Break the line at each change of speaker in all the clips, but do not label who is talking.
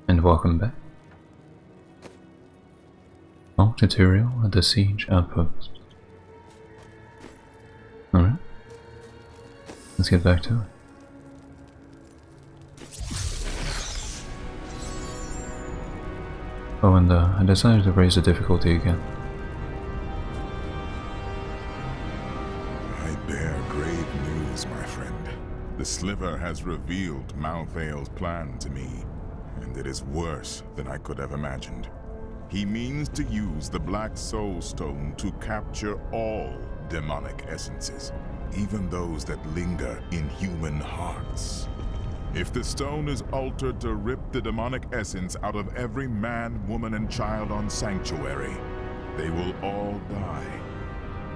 And welcome back. More tutorial at the siege outpost. Alright. Let's get back to it. Oh, and I decided to raise the difficulty again.
I bear grave news, my friend. The Sliver has revealed Malthael's plan to me, and it is worse than I could have imagined. He means to use the Black Soul Stone to capture all demonic essences, even those that linger in human hearts. If the stone is altered to rip the demonic essence out of every man, woman, and child on Sanctuary, they will all die.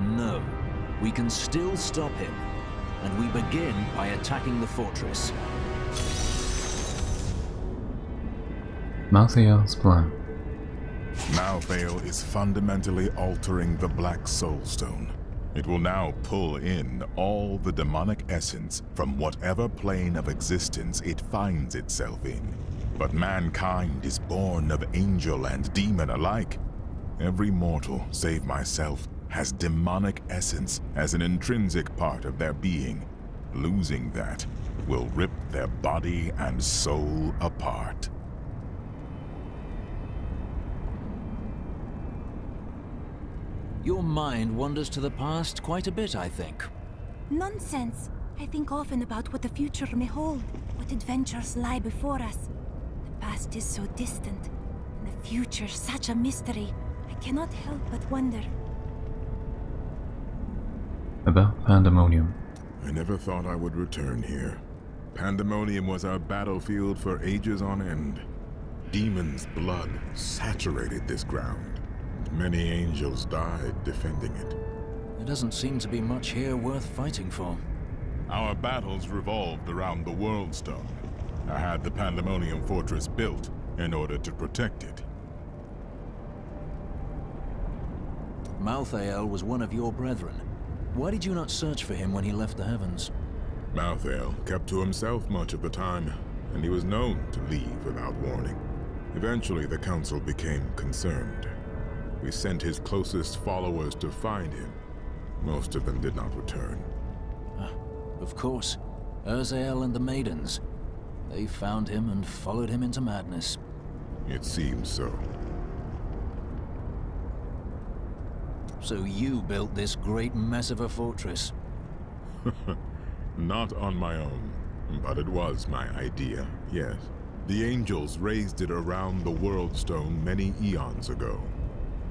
No, we can still stop him, and we begin by attacking the fortress.
Malthael's plan.
Malthael is fundamentally altering the Black Soul Stone. It will now pull in all the demonic essence from whatever plane of existence it finds itself in. But mankind is born of angel and demon alike. Every mortal, save myself, has demonic essence as an intrinsic part of their being. Losing that will rip their body and soul apart.
Your mind wanders to the past quite a bit, I think.
Nonsense. I think often about what the future may hold, what adventures lie before us. The past is so distant, and the future such a mystery. I cannot help but wonder.
About Pandemonium.
I never thought I would return here. Pandemonium was our battlefield for ages on end. Demons' blood saturated this ground. Many angels died defending it.
There doesn't seem to be much here worth fighting for.
Our battles revolved around the World Stone. I had the Pandemonium Fortress built in order to protect it.
Malthael was one of your brethren. Why did you not search for him when he left the heavens?
Malthael kept to himself much of the time, and he was known to leave without warning. Eventually, the Council became concerned. We sent his closest followers to find him. Most of them did not return.
Of course. Urzael and the Maidens. They found him and followed him into madness.
It seems so.
So you built this great mess of a fortress?
Not on my own, but it was my idea, yes. The angels raised it around the World Stone many eons ago.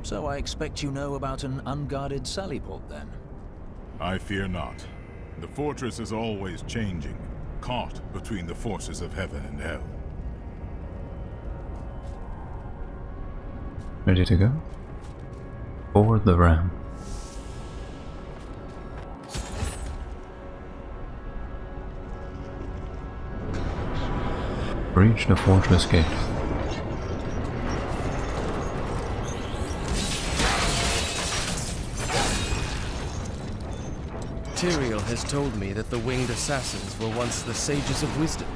So I expect you know about an unguarded sally port, then?
I fear not. The fortress is always changing, caught between the forces of heaven and hell.
Ready to go? Forward the ram. Breach the fortress gate.
Tyrael has told me that the winged assassins were once the sages of wisdom.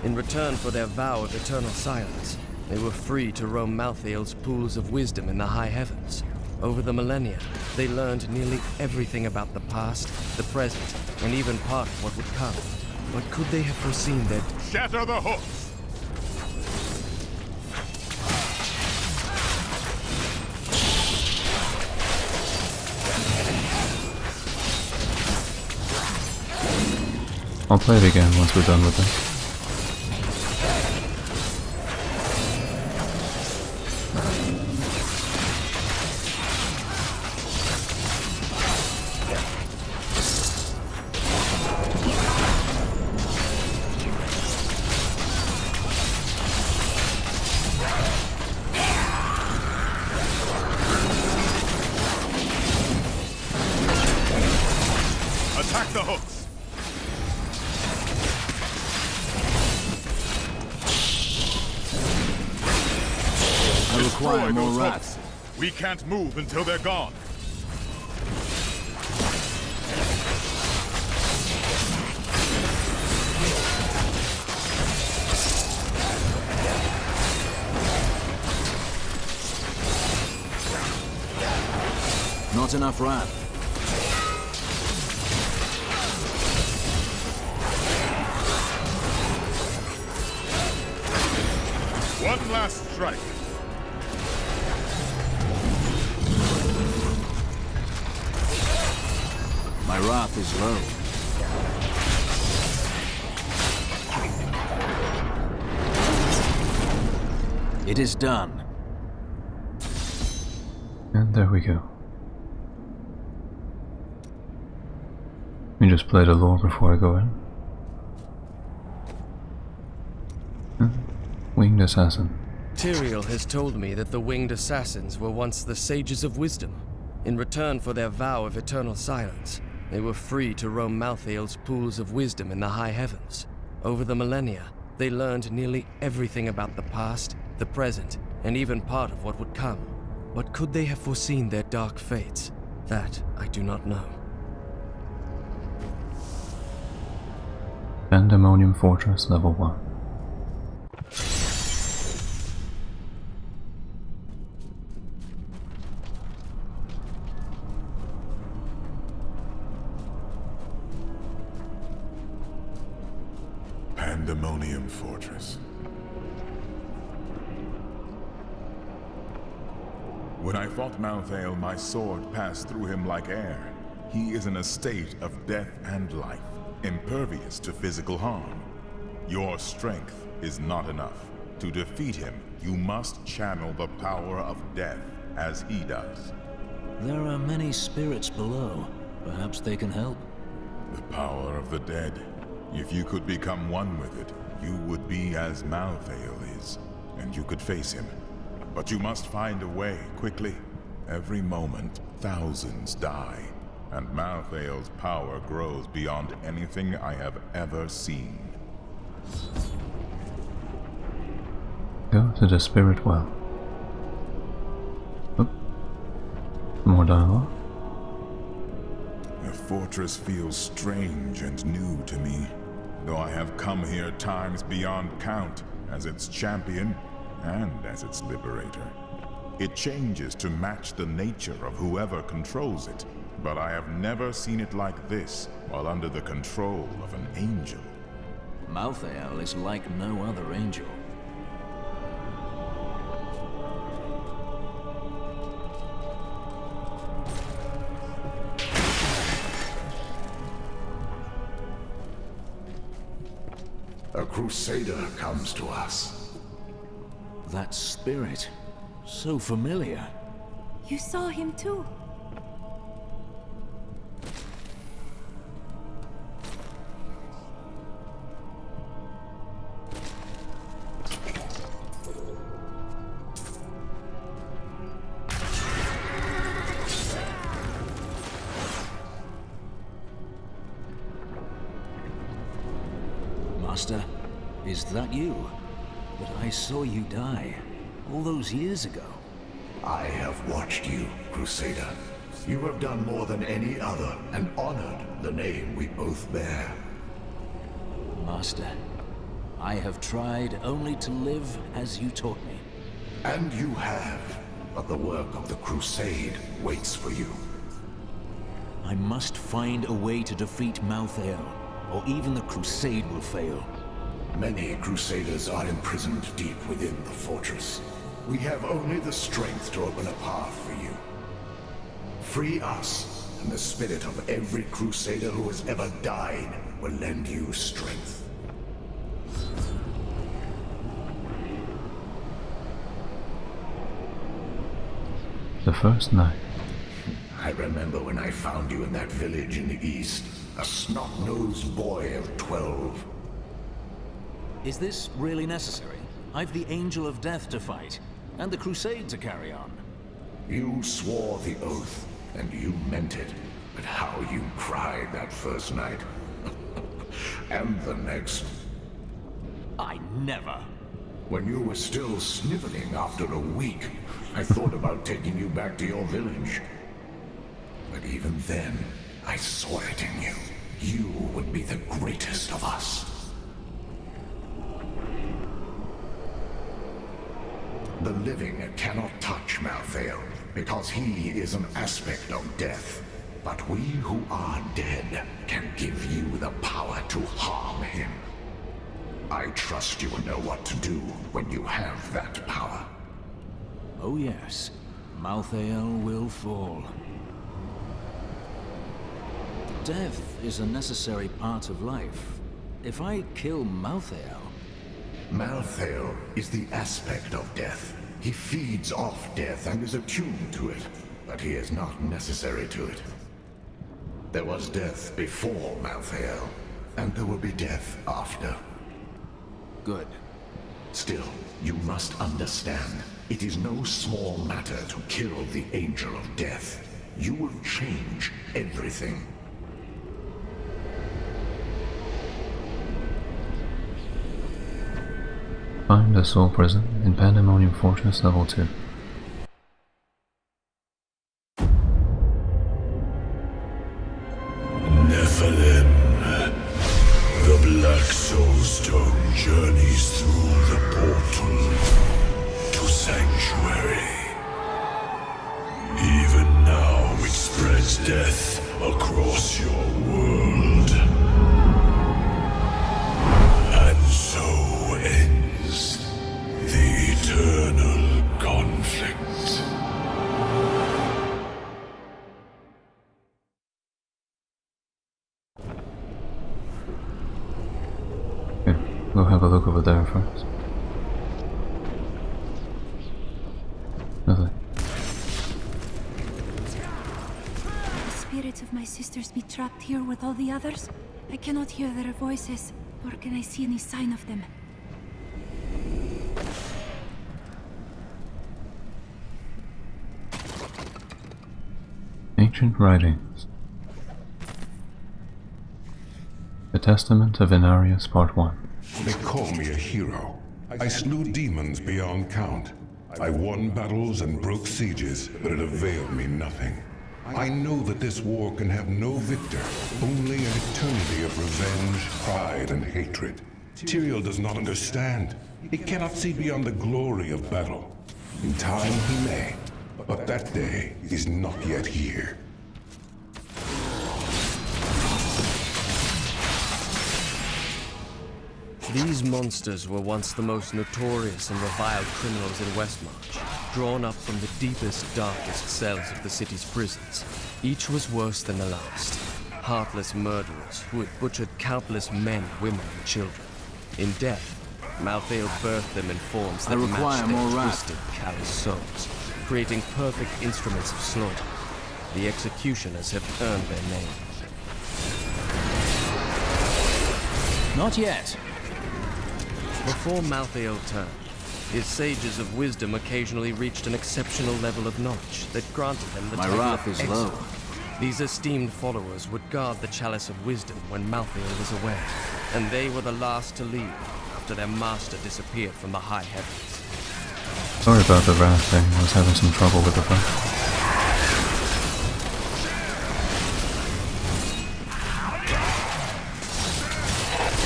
In return for their vow of eternal silence, they were free to roam Malthael's pools of wisdom in the high heavens. Over the millennia, they learned nearly everything about the past, the present, and even part of what would come. But could they have foreseen that—
Shatter the hooks!
I'll play it again once we're done with it.
Attack the hooks!
I require more rats.
We can't move until they're gone.
There's enough wrath.
One last strike.
My wrath is low. It is done.
And there we go. We just play the lore before I go in. Winged Assassin.
Tyrael has told me that the winged assassins were once the sages of wisdom. In return for their vow of eternal silence, they were free to roam Malthael's pools of wisdom in the high heavens. Over the millennia, they learned nearly everything about the past, the present, and even part of what would come. But could they have foreseen their dark fates? That I do not know.
Pandemonium Fortress Level 1.
Pandemonium Fortress. When I fought Malthael, my sword passed through him like air. He is in a state of death and life, impervious to physical harm. Your strength is not enough. To defeat him, you must channel the power of death as he does.
There are many spirits below. Perhaps they can help.
The power of the dead. If you could become one with it, you would be as Malthael is, and you could face him. But you must find a way, quickly. Every moment, thousands die, and Malthael's power grows beyond anything I have ever seen.
Go to the Spirit Well. Oh. More dialogue.
The fortress feels strange and new to me, though I have come here times beyond count as its champion and as its liberator. It changes to match the nature of whoever controls it, but I have never seen it like this while under the control of an angel.
Malthael is like no other angel.
A Crusader comes to us.
That spirit, so familiar.
You saw him too.
Master, is that you? But I saw you die all those years ago.
I have watched you, Crusader. You have done more than any other and honored the name we both bear.
Master, I have tried only to live as you taught me.
And you have, but the work of the Crusade waits for you.
I must find a way to defeat Malthael, or even the Crusade will fail.
Many Crusaders are imprisoned deep within the fortress. We have only the strength to open a path for you. Free us, and the spirit of every Crusader who has ever died will lend you strength.
The first night.
I remember when I found you in that village in the east, a snot-nosed boy of 12.
Is this really necessary? I've the Angel of Death to fight, and the Crusade to carry on.
You swore the oath, and you meant it. But how you cried that first night. And the next.
I never.
When you were still sniveling after a week, I thought about taking you back to your village. But even then, I saw it in you. You would be the greatest of us. The living cannot touch Malthael, because he is an aspect of death. But we who are dead can give you the power to harm him. I trust you will know what to do when you have that power.
Oh yes, Malthael will fall. Death is a necessary part of life. If I kill Malthael...
Malthael is the aspect of death. He feeds off death and is attuned to it, but he is not necessary to it. There was death before Malthael, and there will be death after.
Good.
Still, you must understand, it is no small matter to kill the Angel of Death. You will change everything.
Find the Soul Prison in Pandemonium Fortress Level 2.
Nephilim. The Black Soulstone journeys through the portal to Sanctuary. Even now it spreads death across your world. And so ends the eternal conflict.
Here, go have a look over there first. Nothing.
The spirits of my sisters be trapped here with all the others? I cannot hear their voices, nor can I see any sign of them.
Ancient Writings. The Testament of Inarius, Part 1.
They call me a hero. I slew demons beyond count. I won battles and broke sieges, but it availed me nothing. I know that this war can have no victor, only an eternity of revenge, pride, and hatred. Tyrael does not understand. He cannot see beyond the glory of battle. In time he may, but that day is not yet here.
These monsters were once the most notorious and reviled criminals in Westmarch, drawn up from the deepest, darkest cells of the city's prisons. Each was worse than the last. Heartless murderers who had butchered countless men, women, and children. In death, Malthael birthed them in forms that matched their twisted, callous souls, creating perfect instruments of slaughter. The executioners have earned their name.
Not yet.
Before Malthael turned, his sages of wisdom occasionally reached an exceptional level of knowledge that granted them the
My
title
wrath
of
is
Excellent.
low.
These esteemed followers would guard the chalice of wisdom when Malthael was away, and they were the last to leave after their master disappeared from the high heavens.
Sorry about the wrath thing, I was having some trouble with the phone.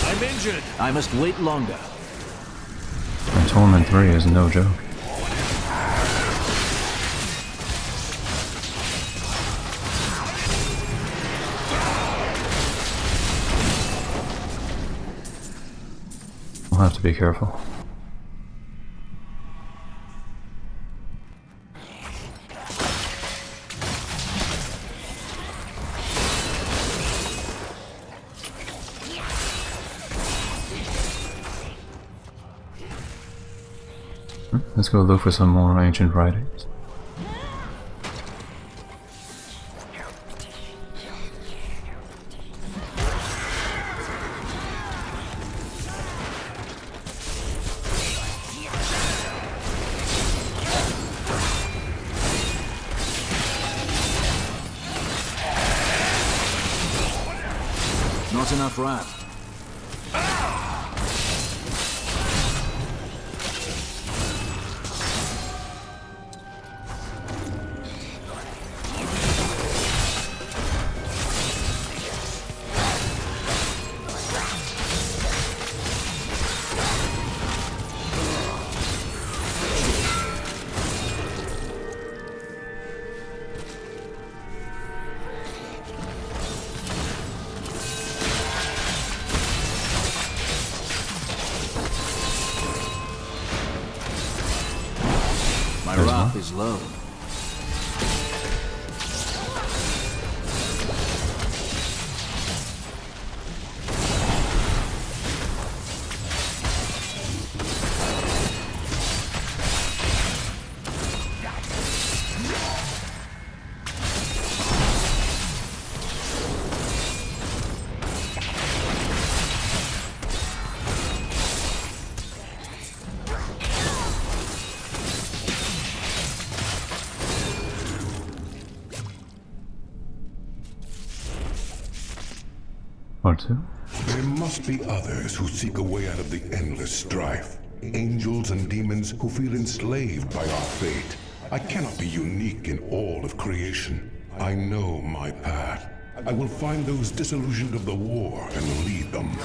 I'm injured. I must wait longer.
And Torment 3 is no joke. I'll have to be careful. Let's go look for some more ancient writings.
Not enough wrath. is low.
Part 2?
There must be others who seek a way out of the endless strife. Angels and demons who feel enslaved by our fate. I cannot be unique in all of creation. I know my path. I will find those disillusioned of the war and lead them.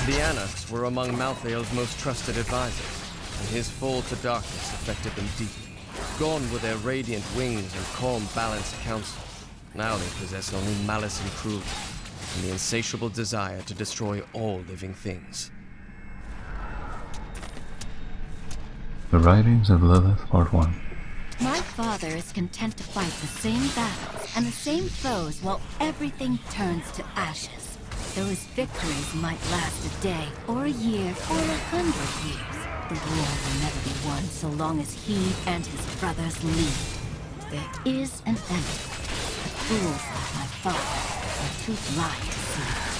The Anarchs were among Malthael's most trusted advisors, and his fall to darkness affected them deeply. Gone were their radiant wings and calm, balanced counsel. Now they possess only malice and cruelty, and the insatiable desire to destroy all living things.
The Writings of Lilith, Part 1.
My father is content to fight the same battles and the same foes while everything turns to ashes. Though his victories might last a day, or a year, or 100 years, the war will never be won so long as he and his brothers lead. There is an enemy. The fools like my father are too blind to see it.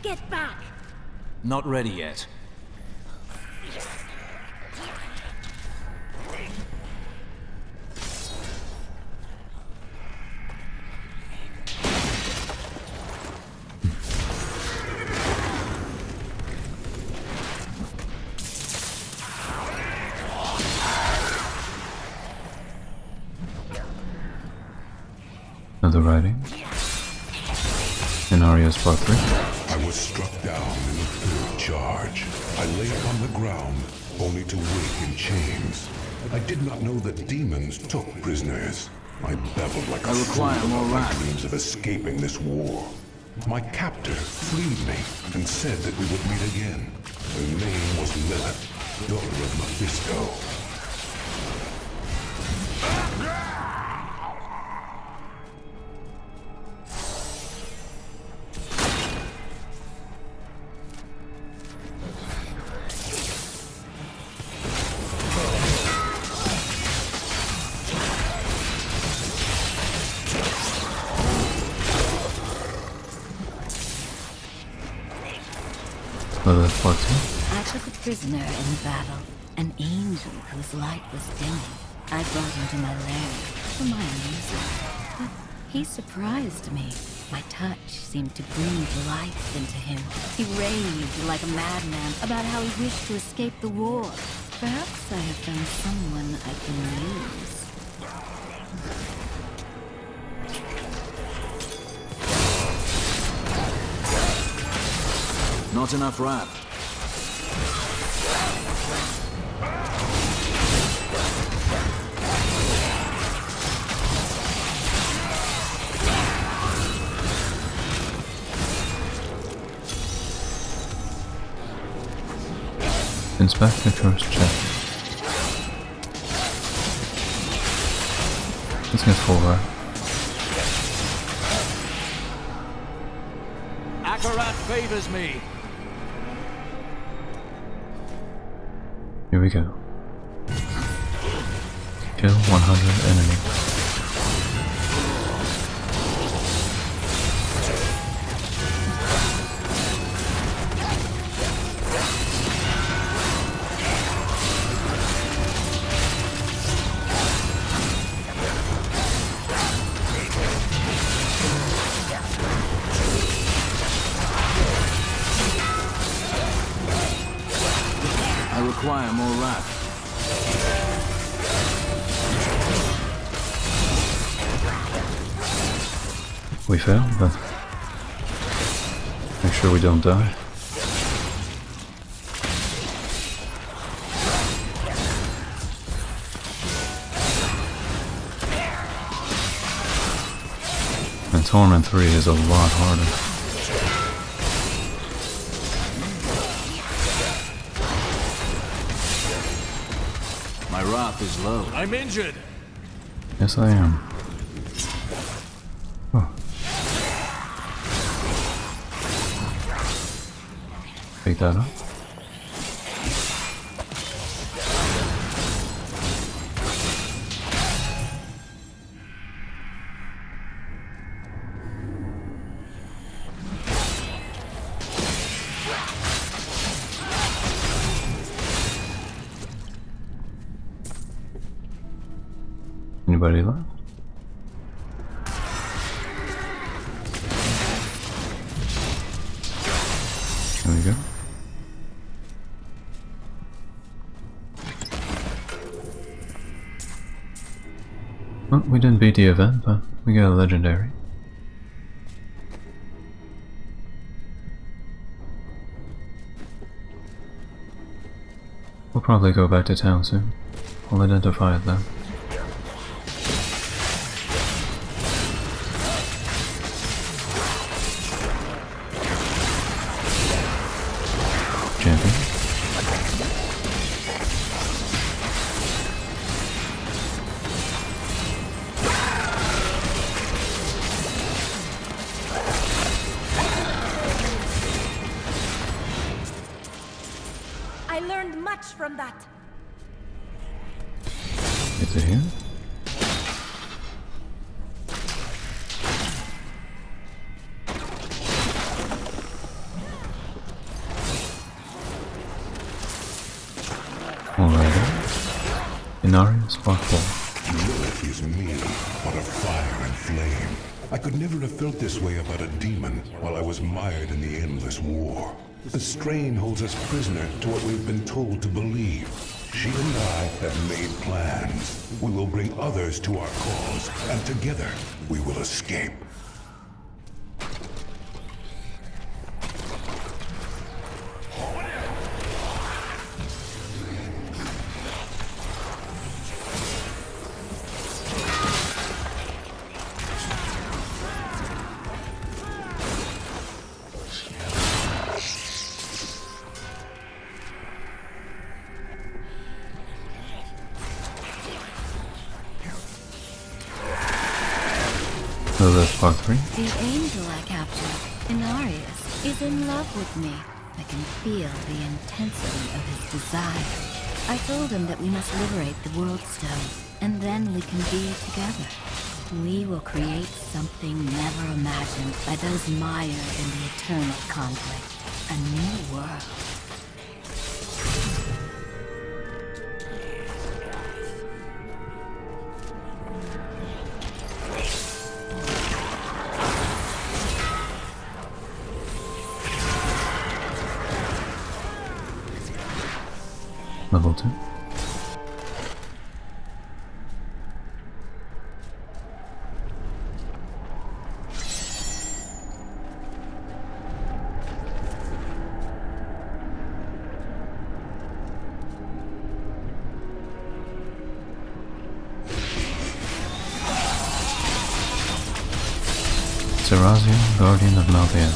Get back!
Not ready yet.
Another writing. Scenarios Part 3.
I was struck down in the third charge. I lay upon the ground, only to wake in chains. I did not know that demons took prisoners. I babbled like a fool
require more
about my
wrath.
dreams of escaping this war. My captor freed me and said that we would meet again. Her name was Lilith, daughter of Mephisto.
Lilith, Part 2.
I took a prisoner in battle, an angel whose light was dimming. I brought him to my lair for my amusement, but he surprised me. My touch seemed to breathe life into him. He raved like a madman about how he wished to escape the war. Perhaps I have found someone I can use.
Not enough wrath.
Inspect the first chest. Let's get full wrath.
Akarat favors me.
Here we go. Kill 100 enemies.
require more wrath.
We failed, but make sure we don't die. And Torment 3 is a lot harder.
My wrath is low.
I'm injured.
Yes, I am. Oh. Pick that up. Anybody left? There we go. Well, we didn't beat the event, but we got a legendary. We'll probably go back to town soon. I'll identify it then. Champion.
I learned much from that.
Get to here. Alright. Inarius Block 4.
Lilith is me, but of fire and flame. I could never have felt this way about a demon while I was mired in the endless war. The strain holds us prisoner to what we've been told to believe. She and I have made plans. We will bring others to our cause, and together we will escape.
So that's part 3.
The angel I captured, Inarius, is in love with me. I can feel the intensity of his desire. I told him that we must liberate the World Stone, and then we can be together. We will create something never imagined by those mired in the eternal conflict. A new world.
Level 2. Serazion, Guardian of Macleod.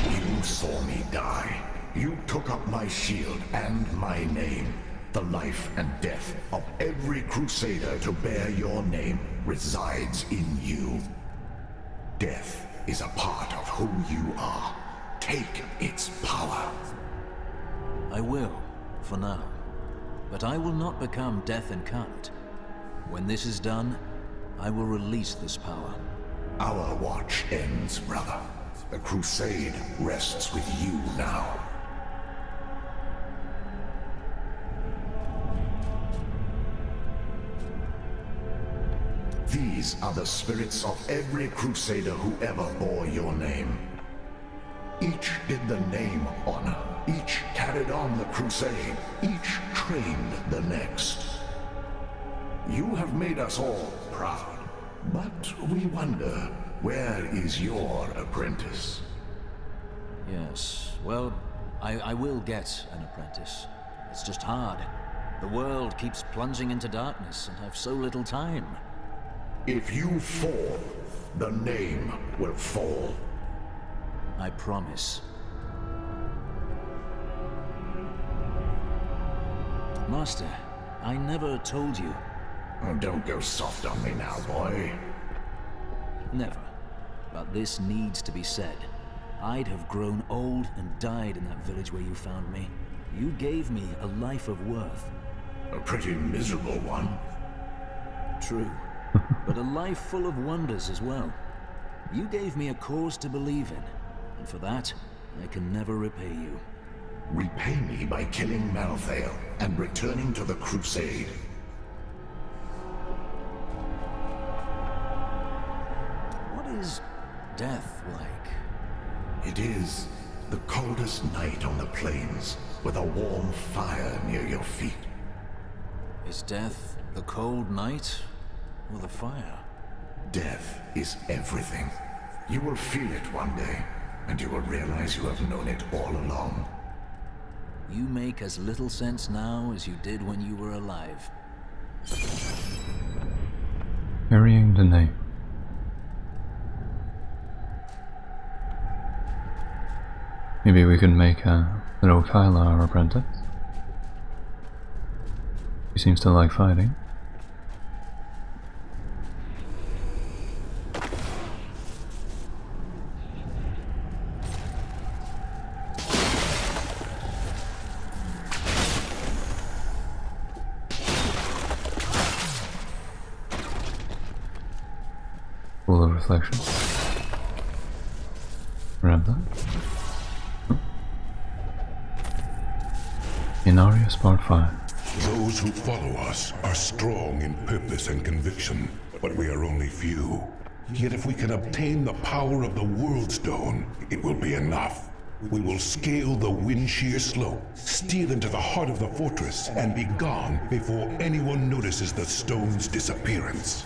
You saw me die. You took up my shield and my name. The life and death of every Crusader to bear your name resides in you. Death is a part of who you are. Take its power.
I will, for now. But I will not become Death Incarnate. When this is done, I will release this power.
Our watch ends, brother. The crusade rests with you now. These are the spirits of every crusader who ever bore your name. Each did the name honor. Each carried on the crusade. Each trained the next. You have made us all proud. But we wonder, where is your apprentice?
Yes, well, I will get an apprentice. It's just hard. The world keeps plunging into darkness, and I've so little time.
If you fall, the name will fall.
I promise. Master, I never told you.
Oh, don't go soft on me now, boy.
Never. But this needs to be said. I'd have grown old and died in that village where you found me. You gave me a life of worth.
A pretty miserable one.
True. But a life full of wonders as well. You gave me a cause to believe in, and for that, I can never repay you.
Repay me by killing Malthael and returning to the Crusade.
What is death like?
It is the coldest night on the plains, with a warm fire near your feet.
Is death the cold night, or the fire?
Death is everything. You will feel it one day, and you will realize you have known it all along.
You make as little sense now as you did when you were alive.
Carrying the name. Maybe we could make little Kyla our apprentice. He seems to like fighting. Full of reflection. Grab that. Inarius Part 5.
Those who follow us are strong in purpose and conviction, but we are only few. Yet if we can obtain the power of the World Stone, it will be enough. We will scale the wind-sheer slope, steal into the heart of the fortress, and be gone before anyone notices the stone's disappearance.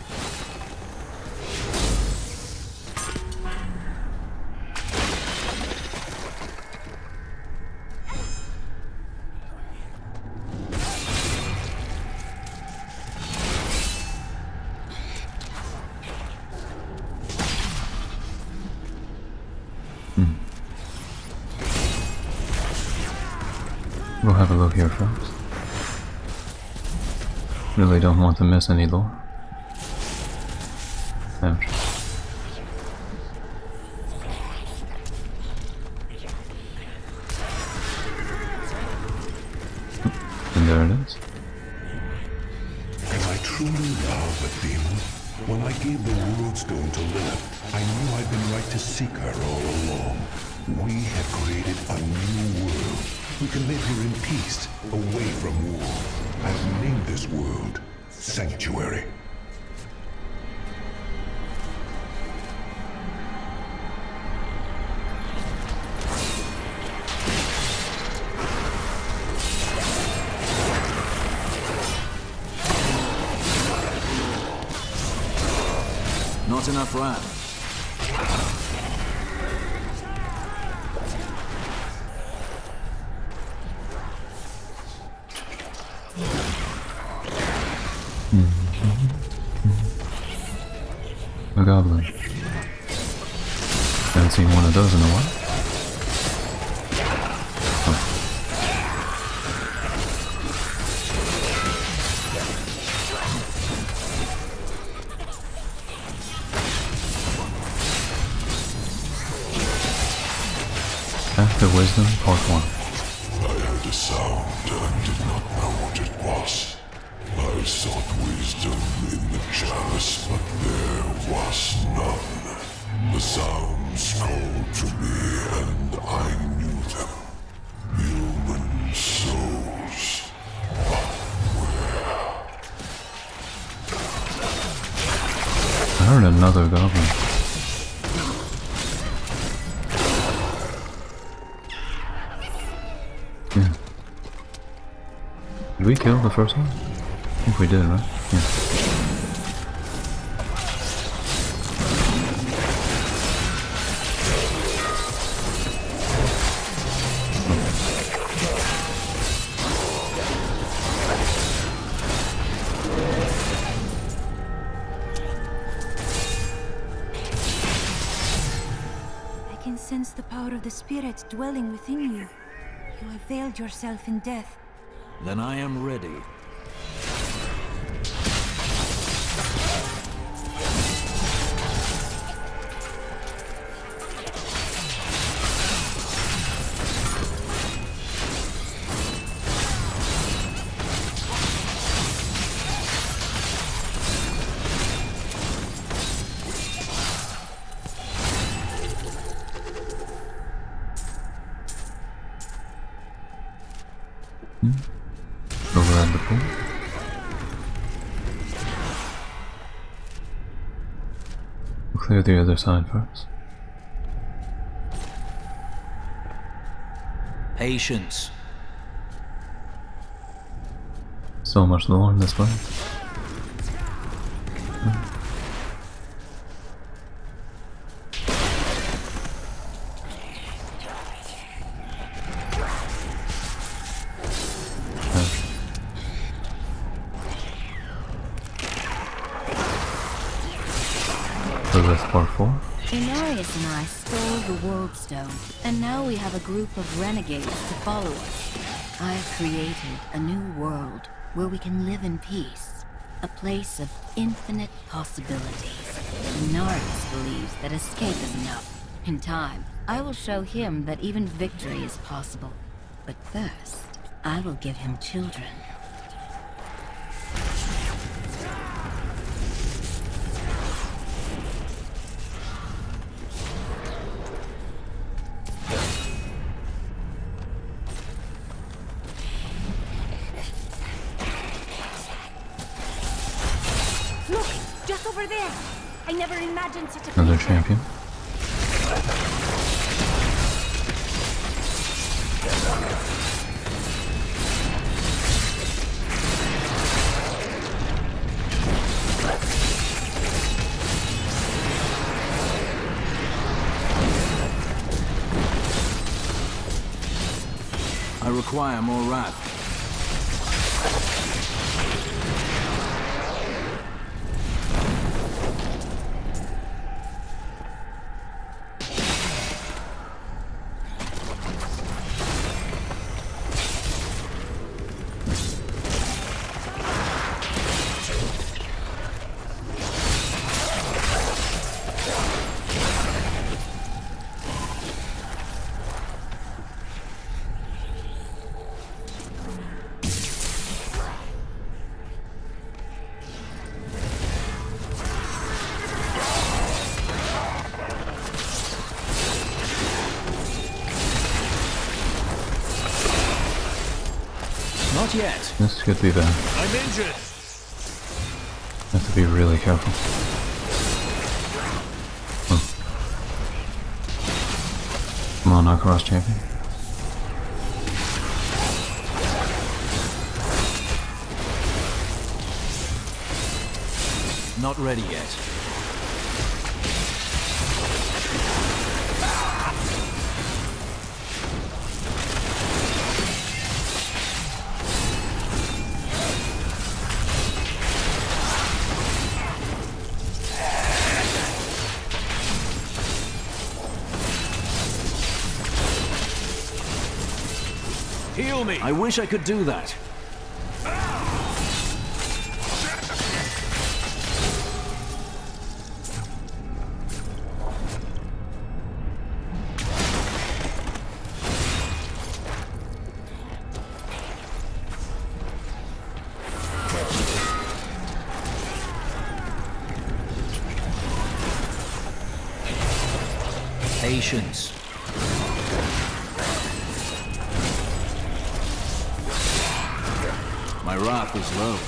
We'll have a look here first. Really don't want to miss any lore. Ouch. And there it is.
And I truly love a demon. When I gave the World Stone to Lilith, I knew I'd been right to seek her all along. We have created a new world. We can live here in peace, away from war. I have named this world Sanctuary.
Not enough RAM.
A goblin. Haven't seen one of those in a while. Oh. After Wisdom, Part 1.
I heard a sound and did not know what it was. I sought wisdom in the chalice, but there was none. The sounds called to me, and I knew them. Human souls.
I heard another goblin. Yeah. Did we kill the first one? I think we did, right? Yeah.
I can sense the power of the spirit dwelling within you. You have veiled yourself in death.
Then I am ready.
Over at the pool. We'll clear the other side first.
Patience.
So much lore in this way. Part 4.
Inarius and I stole the World Stone, and now we have a group of renegades to follow us. I have created a new world where we can live in peace, a place of infinite possibilities. Inarius believes that escape is enough. In time, I will show him that even victory is possible. But first, I will give him children.
Look! Just over there! I never imagined such a
Another
creature.
champion.
I require more wrath. Not yet.
This could be bad.
I'm injured.
Have to be really careful. Oh. Come on, now, cross champion.
Not ready yet.
Heal me.
I wish I could do that. Patience. My wrath is low.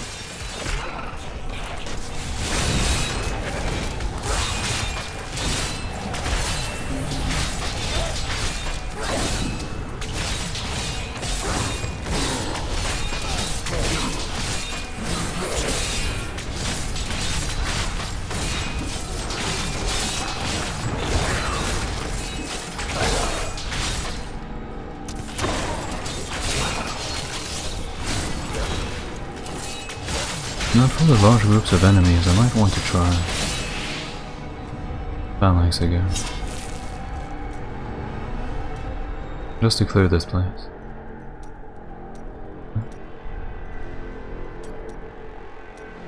Not for the large groups of enemies, I might want to try phalanx again. Just to clear this place.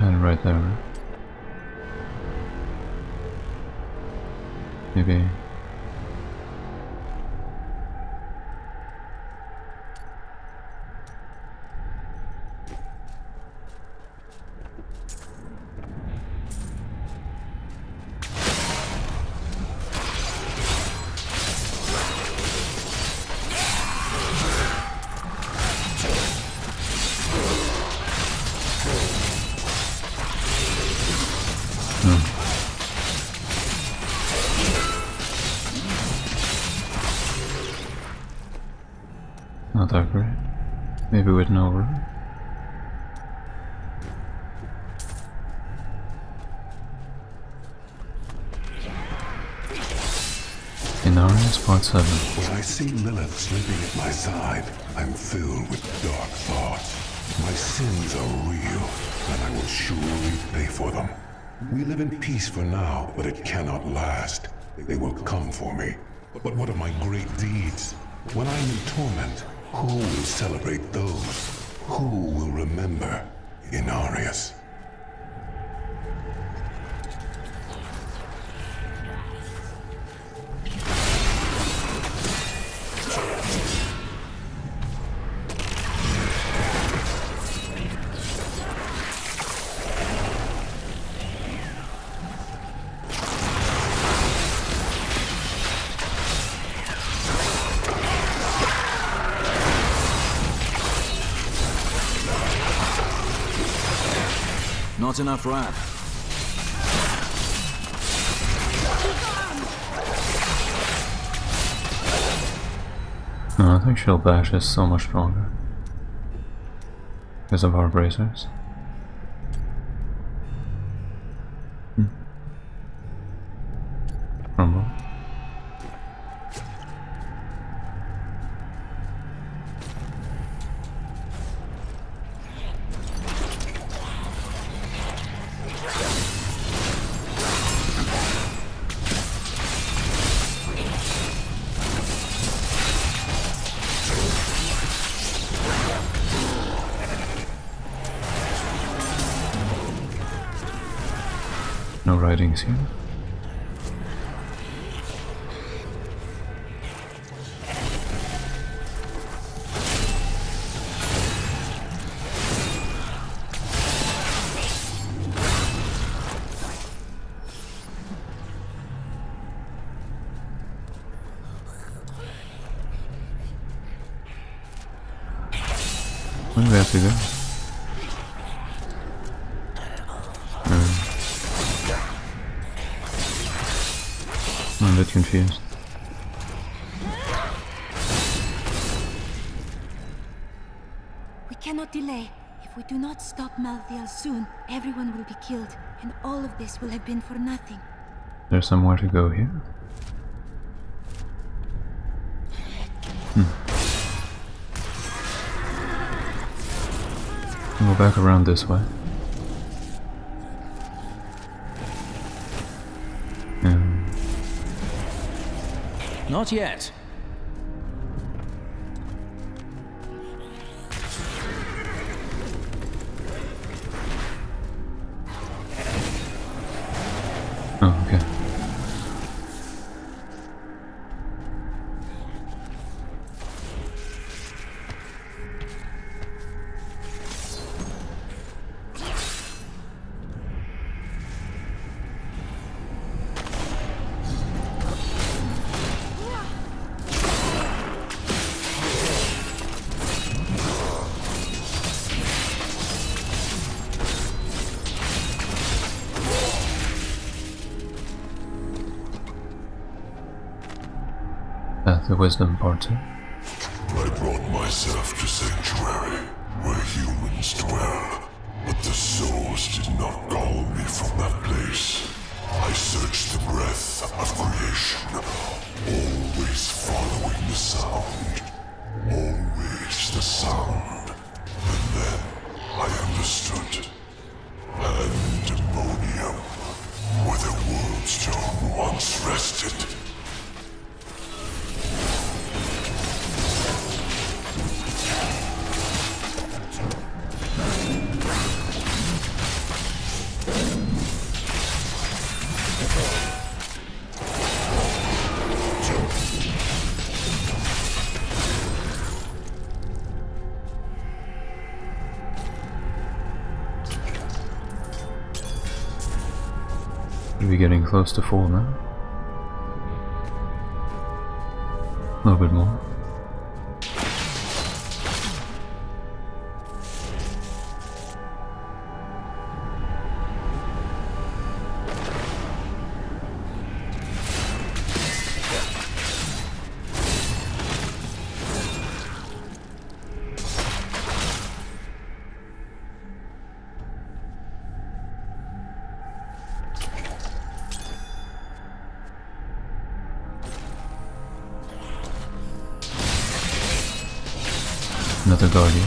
And right there. Right? Maybe. Not that great. Maybe with no room. Inarius Part 7.
When I see Lilith sleeping at my side, I'm filled with dark thoughts. My sins are real, and I will surely pay for them. We live in peace for now, but it cannot last. They will come for me. But what of my great deeds? When I'm in torment, who will celebrate those? Who will remember Inarius?
Not enough wrath.
No, I think Shield Bash is so much stronger. Because of our bracers. Crumble. No writings here. Where do we have to go? I'm a bit confused.
We cannot delay. If we do not stop Malthael soon, everyone will be killed, and all of this will have been for nothing.
There's somewhere to go here. We'll go back around this way.
Not yet.
Oh, okay. Path of Wisdom Part 2.
I brought myself to Sanctuary, where humans dwell, but the souls did not call me from that place. I searched the breath of creation, always following the sound. Always the sound. And then I understood. Pandemonium, where the world stone once rested.
We're getting close to full now. A little bit more. Another guardian.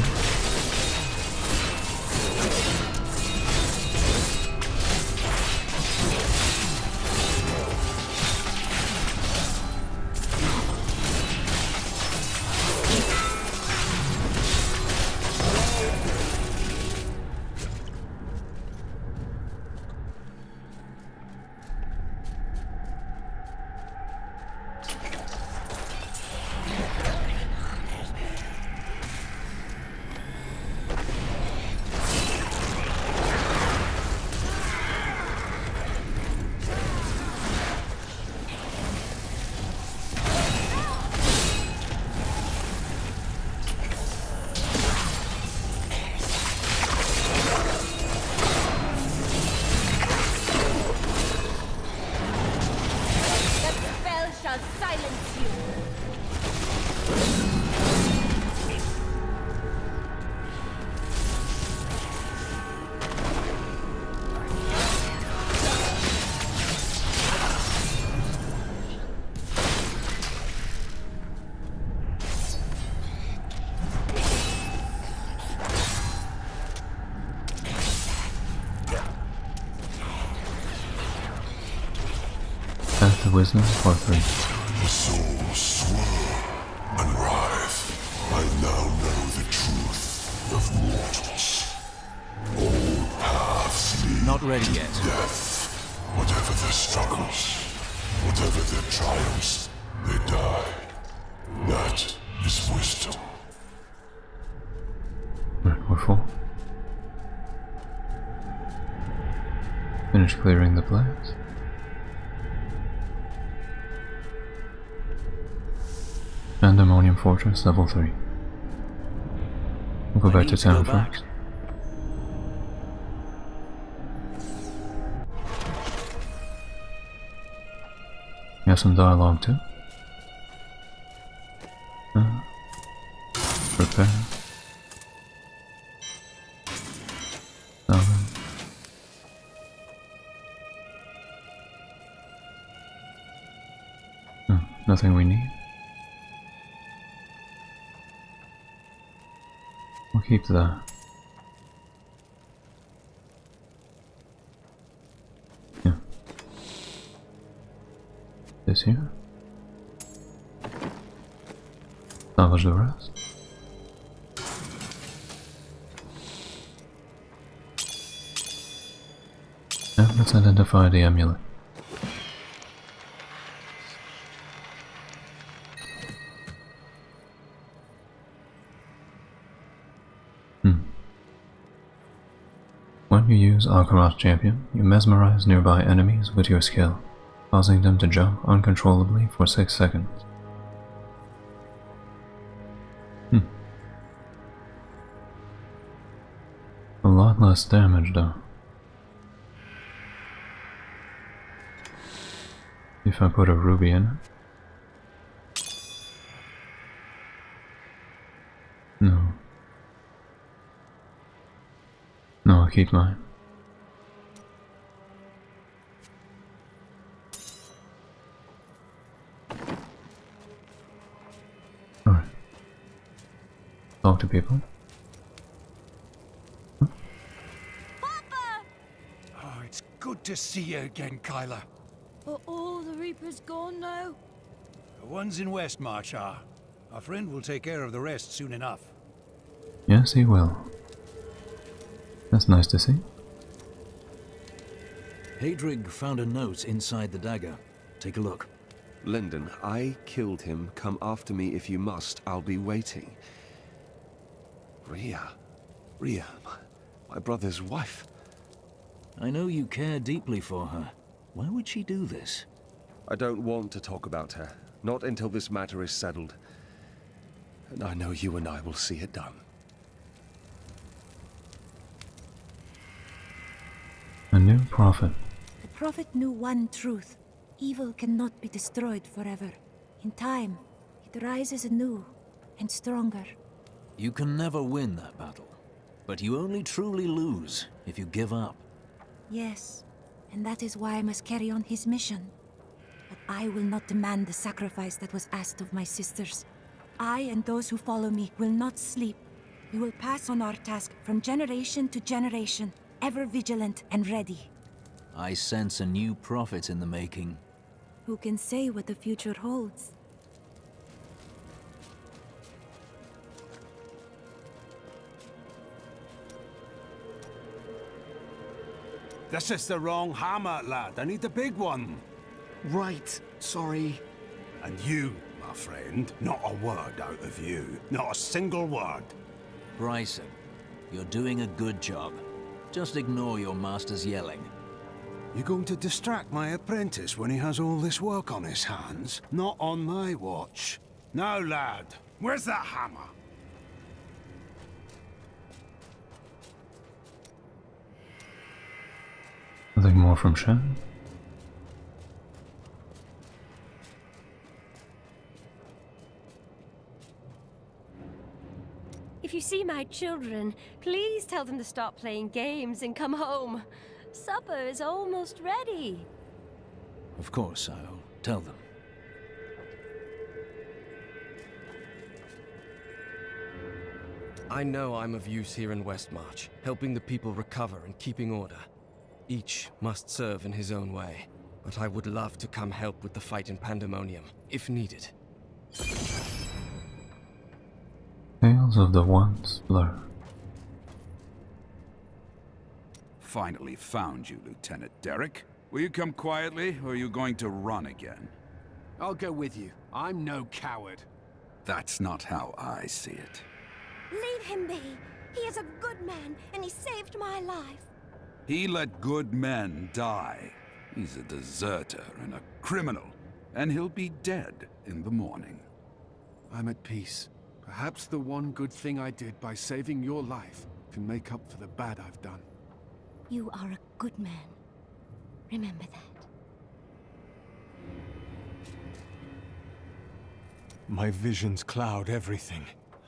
Path of Wisdom Part 3.
The souls swirl and writhe. I now know the truth of mortals. All paths lead
Not ready
to
yet.
death. Whatever their struggles, whatever their triumphs, they die. That is wisdom.
Right, we're full. Finish clearing the place. Pandemonium Fortress, level 3. We'll go back to town first. We have some dialogue too. Prepare. Summon. Nothing we need. We'll keep that. Yeah. This here. Salvage the rest. And let's identify the amulet. When you use Alcaraz Champion, you mesmerize nearby enemies with your skill, causing them to jump uncontrollably for 6 seconds. A lot less damage though. If I put a ruby in it. keep mine. Alright. Talk to people.
Oh, it's good to see you again, Kyla.
Are all the Reapers gone now?
The ones in Westmarch are. Our friend will take care of the rest soon enough.
Yes, he will. That's nice to see.
Hadrig found a note inside the dagger. Take a look.
Lyndon, I killed him. Come after me if you must. I'll be waiting. Rhea, my brother's wife.
I know you care deeply for her. Why would she do this?
I don't want to talk about her. Not until this matter is settled. And I know you and I will see it done.
A new prophet.
The prophet knew one truth. Evil cannot be destroyed forever. In time, it rises anew and stronger.
You can never win that battle. But you only truly lose if you give up.
Yes, and that is why I must carry on his mission. But I will not demand the sacrifice that was asked of my sisters. I and those who follow me will not sleep. We will pass on our task from generation to generation, ever vigilant and ready.
I sense a new prophet in the making.
Who can say what the future holds?
This is the wrong hammer, lad. I need the big one.
Right, sorry.
And you, my friend, not a word out of you. Not a single word.
Bryson, you're doing a good job. Just ignore your master's yelling.
You're going to distract my apprentice when he has all this work on his hands? Not on my watch. Now, lad, where's that hammer?
Nothing more from Shen.
If you see my children, please tell them to stop playing games and come home. Supper is almost ready.
Of course, I'll tell them.
I know I'm of use here in Westmarch, helping the people recover and keeping order. Each must serve in his own way, but I would love to come help with the fight in Pandemonium, if needed.
Tales of the Once blur.
Finally found you, Lieutenant Derek. Will you come quietly, or are you going to run again?
I'll go with you. I'm no coward.
That's not how I see it.
Leave him be. He is a good man, and he saved my life.
He let good men die. He's a deserter and a criminal, and he'll be dead in the morning.
I'm at peace. Perhaps the one good thing I did by saving your life can make up for the bad I've done.
You are a good man. Remember that.
My visions cloud everything.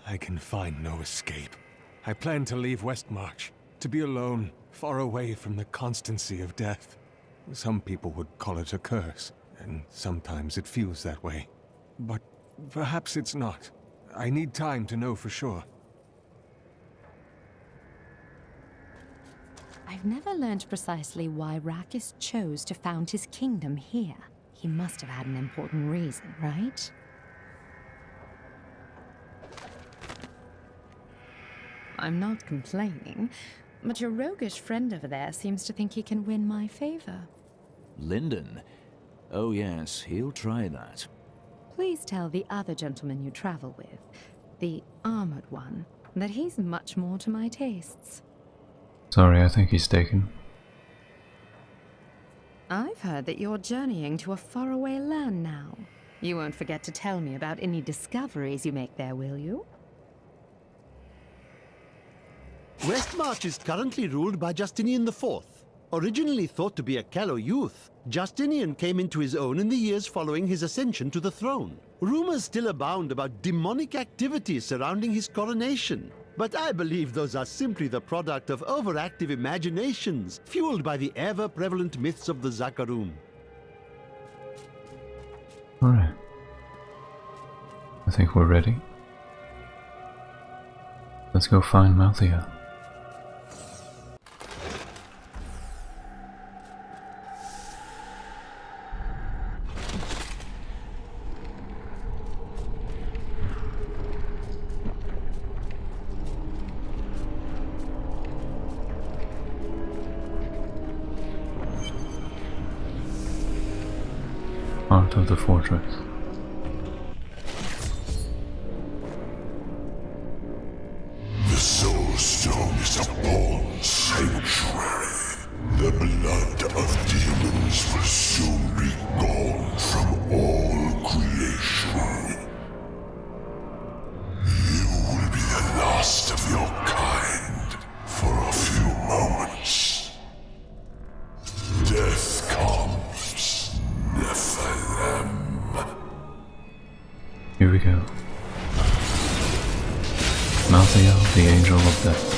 I can find no escape. I plan to leave Westmarch, to be alone, far away from the constancy of death. Some people would call it a curse, and sometimes it feels that way. But perhaps it's not. I need time to know for sure.
I've never learned precisely why Rakis chose to found his kingdom here. He must have had an important reason, right? I'm not complaining, but your roguish friend over there seems to think he can win my favor.
Lyndon? Oh yes, he'll try that.
Please tell the other gentleman you travel with, the armored one, that he's much more to my tastes.
Sorry, I think he's taken.
I've heard that you're journeying to a faraway land now. You won't forget to tell me about any discoveries you make there, will you?
Westmarch is currently ruled by Justinian IV. Originally thought to be a callow youth, Justinian came into his own in the years following his ascension to the throne. Rumors still abound about demonic activity surrounding his coronation. But I believe those are simply the product of overactive imaginations, fueled by the ever-prevalent myths of the Zakarum.
Alright. I think we're ready. Let's go find Macleod. Part of the fortress.
The Soul Stone is a born sanctuary. The blood of demons will soon be gone from all creation. You will be the last of your kind for a few moments. Death comes, Nephilim.
Here we go. Macleod, the Angel of Death.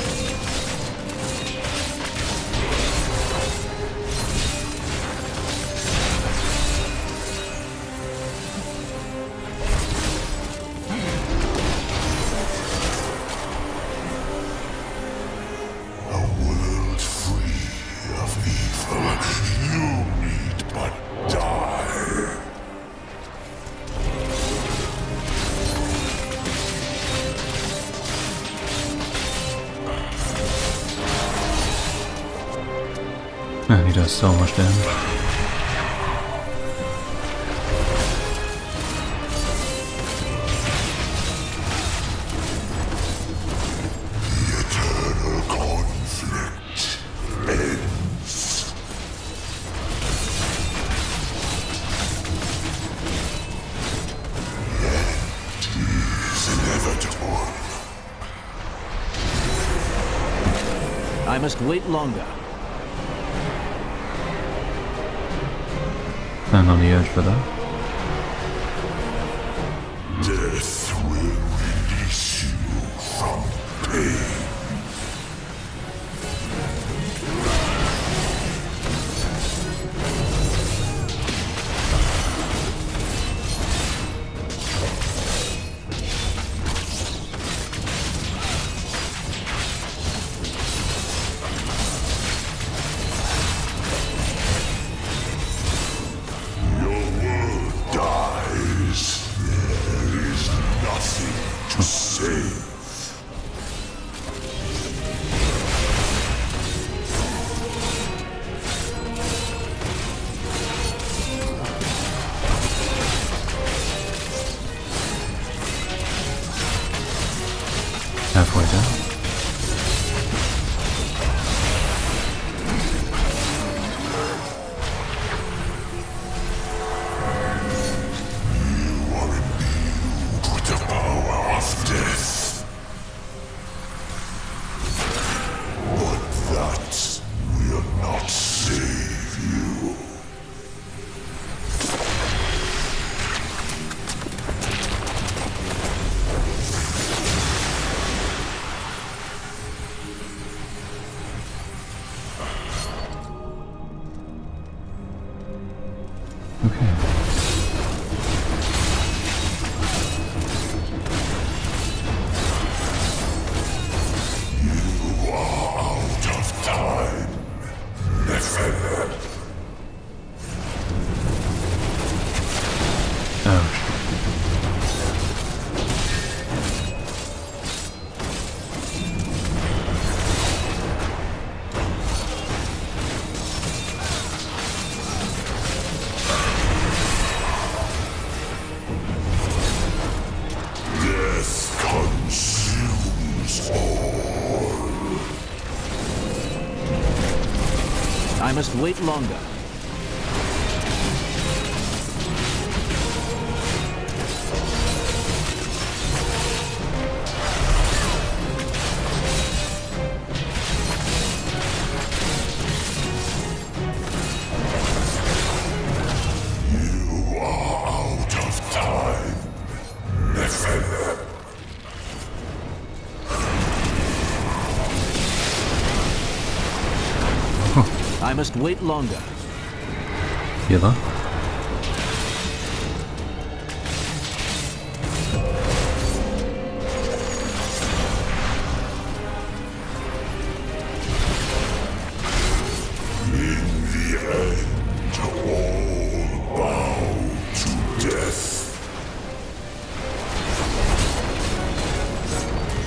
A world free of evil. You need but die.
Man, he does so much damage.
The eternal conflict ends. Yet it is inevitable.
I must wait longer.
Stand on the edge for that.
Death will release you from pain. Your world dies. There is nothing to save.
Halfway down.
You are imbued with the power of death. But that will not save you.
Okay.
You are out of time, Nephilim.
Ouch.
Death consumes all.
I must wait longer.
You are out of time, Nephilim.
must wait longer.
Healer.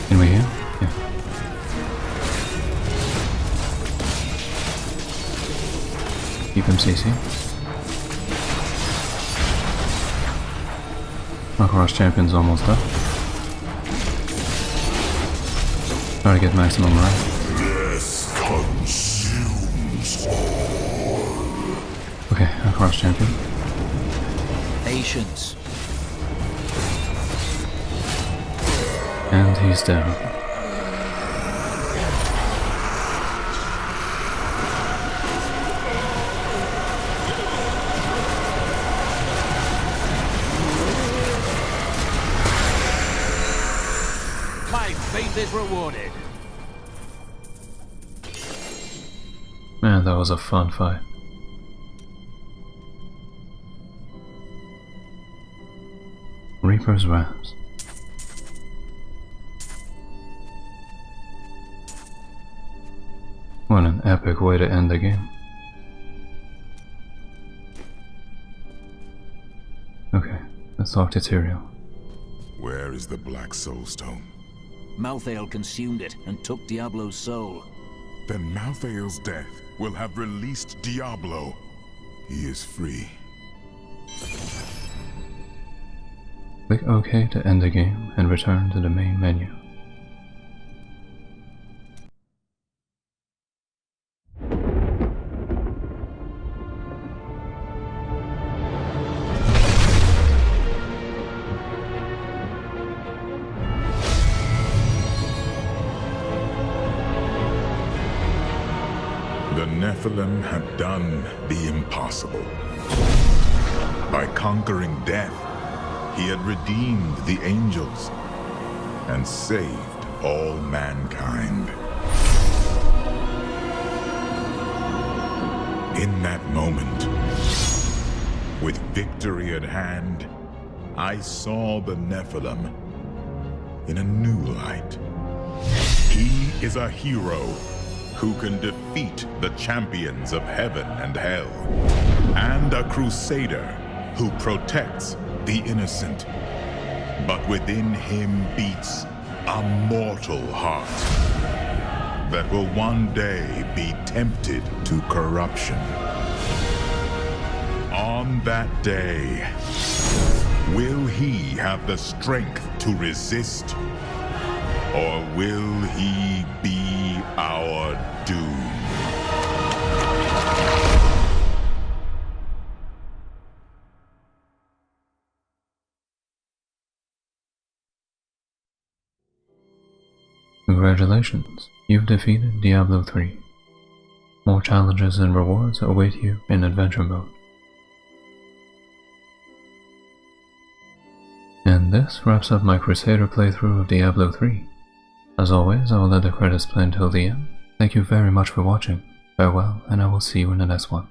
Can we heal? Yeah. Keep him CC. Macleod champion's almost up. Try to get maximum right.
Death consumes all.
Okay, Macleod champion.
Patience.
And he's down.
My faith is rewarded.
Man, that was a fun fight. Reaper's Wraps. What an epic way to end the game. Okay, let's talk to Tyrael.
Where is the Black Soulstone?
Malthael consumed it and took Diablo's soul.
Then Malthael's death will have released Diablo. He is free.
Click OK to end the game and return to the main menu.
The Nephilim had done the impossible. By conquering death, he had redeemed the angels and saved all mankind. In that moment, with victory at hand, I saw the Nephilim in a new light. He is a hero who can defeat the champions of heaven and hell, and a crusader who protects the innocent. But within him beats a mortal heart that will one day be tempted to corruption. On that day, will he have the strength to resist, or will he be our doom?
Congratulations, you've defeated Diablo 3. More challenges and rewards await you in adventure mode. And this wraps up my Crusader playthrough of Diablo 3. As always, I will let the credits play until the end. Thank you very much for watching. Farewell, and I will see you in the next one.